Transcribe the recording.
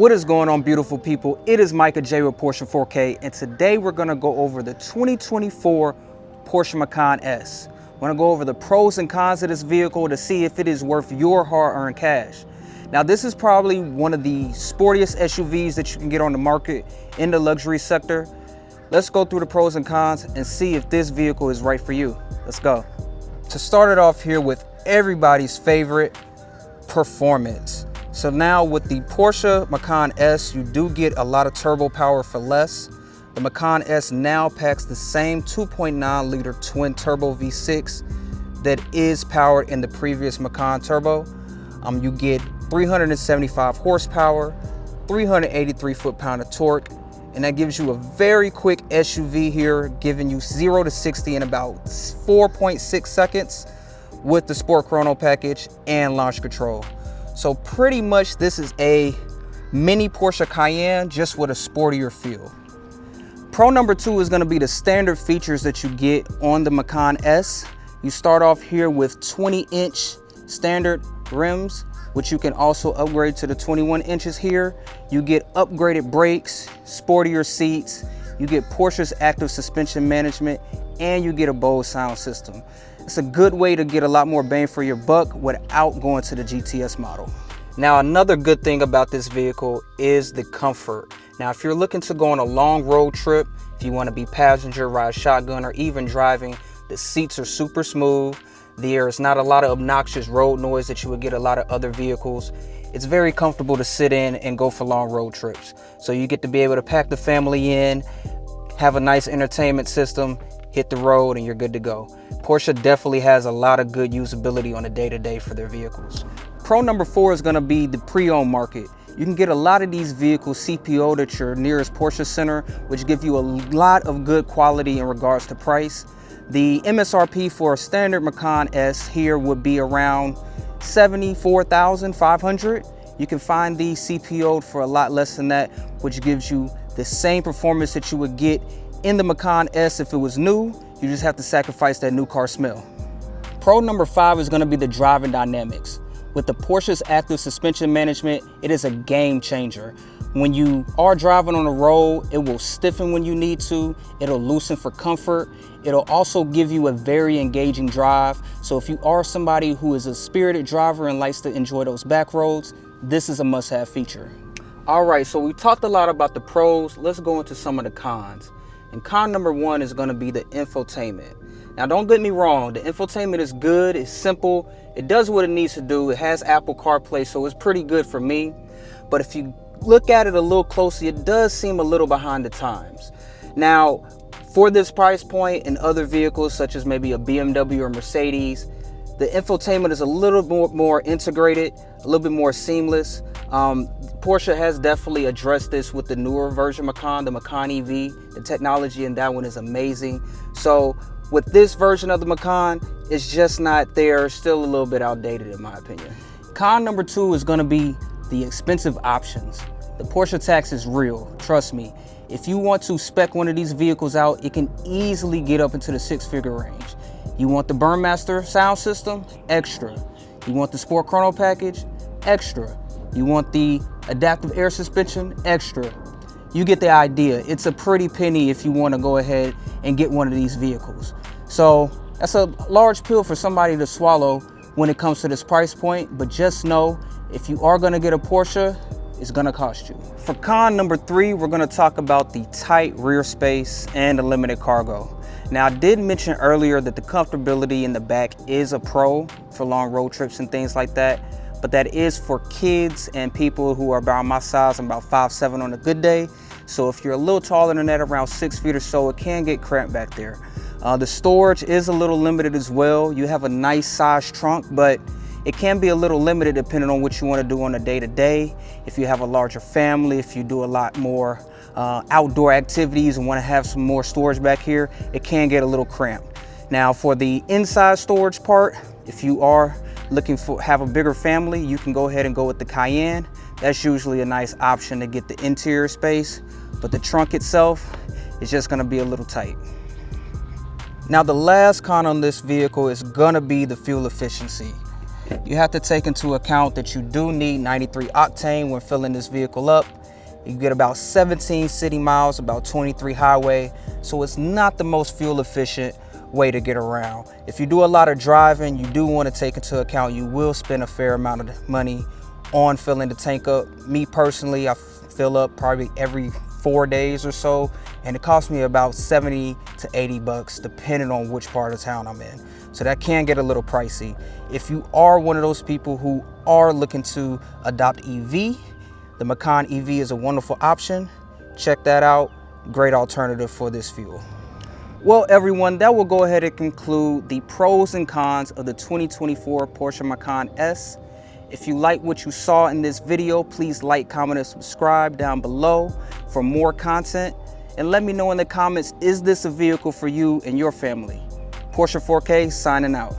What is going on, beautiful people? It is Micah J with Porsche 4K, and today we're gonna go over the 2024 Porsche Macan S. We're gonna go over the pros and cons of this vehicle to see if it is worth your hard-earned cash. Now, this is probably one of the sportiest SUVs that you can get on the market in the luxury sector. Let's go through the pros and cons and see if this vehicle is right for you. Let's go. To start it off here with everybody's favorite, performance. So now with the Porsche Macan S, you do get a lot of turbo power for less. The Macan S now packs the same 2.9 liter twin turbo V6 that is powered in the previous Macan turbo. You get 375 horsepower, 383 foot-pound of torque, and that gives you a very quick SUV here, giving you 0 to 60 in about 4.6 seconds with the Sport Chrono package and launch control. So pretty much this is a mini Porsche Cayenne, just with a sportier feel. Pro number 2 is gonna be the standard features that you get on the Macan S. You start off here with 20-inch standard rims, which you can also upgrade to the 21 inches here. You get upgraded brakes, sportier seats, you get Porsche's active suspension management, and you get a Bose sound system. It's a good way to get a lot more bang for your buck without going to the GTS model. Now, another good thing about this vehicle is the comfort. Now, if you're looking to go on a long road trip, if you want to be passenger, ride shotgun, or even driving, the seats are super smooth. There's not a lot of obnoxious road noise that you would get a lot of other vehicles. It's very comfortable to sit in and go for long road trips. So you get to be able to pack the family in, have a nice entertainment system, hit the road, and you're good to go. Porsche definitely has a lot of good usability on a day-to-day for their vehicles. Pro number 4 is gonna be the pre-owned market. You can get a lot of these vehicles CPO'd at your nearest Porsche center, which give you a lot of good quality in regards to price. The MSRP for a standard Macan S here would be around $74,500. You can find these CPO'd for a lot less than that, which gives you the same performance that you would get in the Macan S if it was new. You just have to sacrifice that new car smell. Pro number 5 is gonna be the driving dynamics. With the Porsche's active suspension management, it is a game changer. When you are driving on the road, it will stiffen when you need to, it'll loosen for comfort, it'll also give you a very engaging drive. So if you are somebody who is a spirited driver and likes to enjoy those back roads, this is a must-have feature. All right, so we talked a lot about the pros. Let's go into some of the cons. And con number 1 is gonna be the infotainment. Now, don't get me wrong, the infotainment is good, it's simple, it does what it needs to do, it has Apple CarPlay, so it's pretty good for me. But if you look at it a little closely, it does seem a little behind the times. Now, for this price point and other vehicles, such as maybe a BMW or Mercedes, the infotainment is a little more integrated, a little bit more seamless. Porsche has definitely addressed this with the newer version Macan, the Macan EV. The technology in that one is amazing. So with this version of the Macan, it's just not there, still a little bit outdated in my opinion. Con number 2 is gonna be the expensive options. The Porsche tax is real, trust me. If you want to spec one of these vehicles out, it can easily get up into the 6-figure range. You want the Burmester sound system? Extra. You want the Sport Chrono package? Extra. You want the adaptive air suspension? Extra. You get the idea. It's a pretty penny if you want to go ahead and get one of these vehicles. So that's a large pill for somebody to swallow when it comes to this price point, but just know if you are going to get a Porsche, it's going to cost you. For con number 3, we're going to talk about the tight rear space and the limited cargo. Now, I did mention earlier that the comfortability in the back is a pro for long road trips and things like that, but that is for kids and people who are about my size. I'm about 5'7" on a good day. So if you're a little taller than that, around 6 feet or so, it can get cramped back there. The storage is a little limited as well. You have a nice size trunk, but it can be a little limited depending on what you want to do on a day-to-day. If you have a larger family, if you do a lot more outdoor activities and want to have some more storage back here, it can get a little cramped. Now, for the inside storage part, if you are looking for have a bigger family, you can go ahead and go with the Cayenne. That's usually a nice option to get the interior space, but the trunk itself is just going to be a little tight. Now, the last con on this vehicle is going to be the fuel efficiency. You have to take into account that you do need 93 octane when filling this vehicle up. You get about 17 city miles, about 23 highway, so it's not the most fuel efficient way to get around. If you do a lot of driving, you do want to take into account you will spend a fair amount of money on filling the tank up. Me personally, I fill up probably every 4 days or so, and it costs me about 70 to 80 bucks depending on which part of town I'm in. So that can get a little pricey. If you are one of those people who are looking to adopt EV, the Macan EV is a wonderful option. Check that out. Great alternative for this fuel. Well, everyone, that will go ahead and conclude the pros and cons of the 2024 Porsche Macan S. If you like what you saw in this video, please like, comment, and subscribe down below for more content. And let me know in the comments, is this a vehicle for you and your family? Porsche 4K signing out.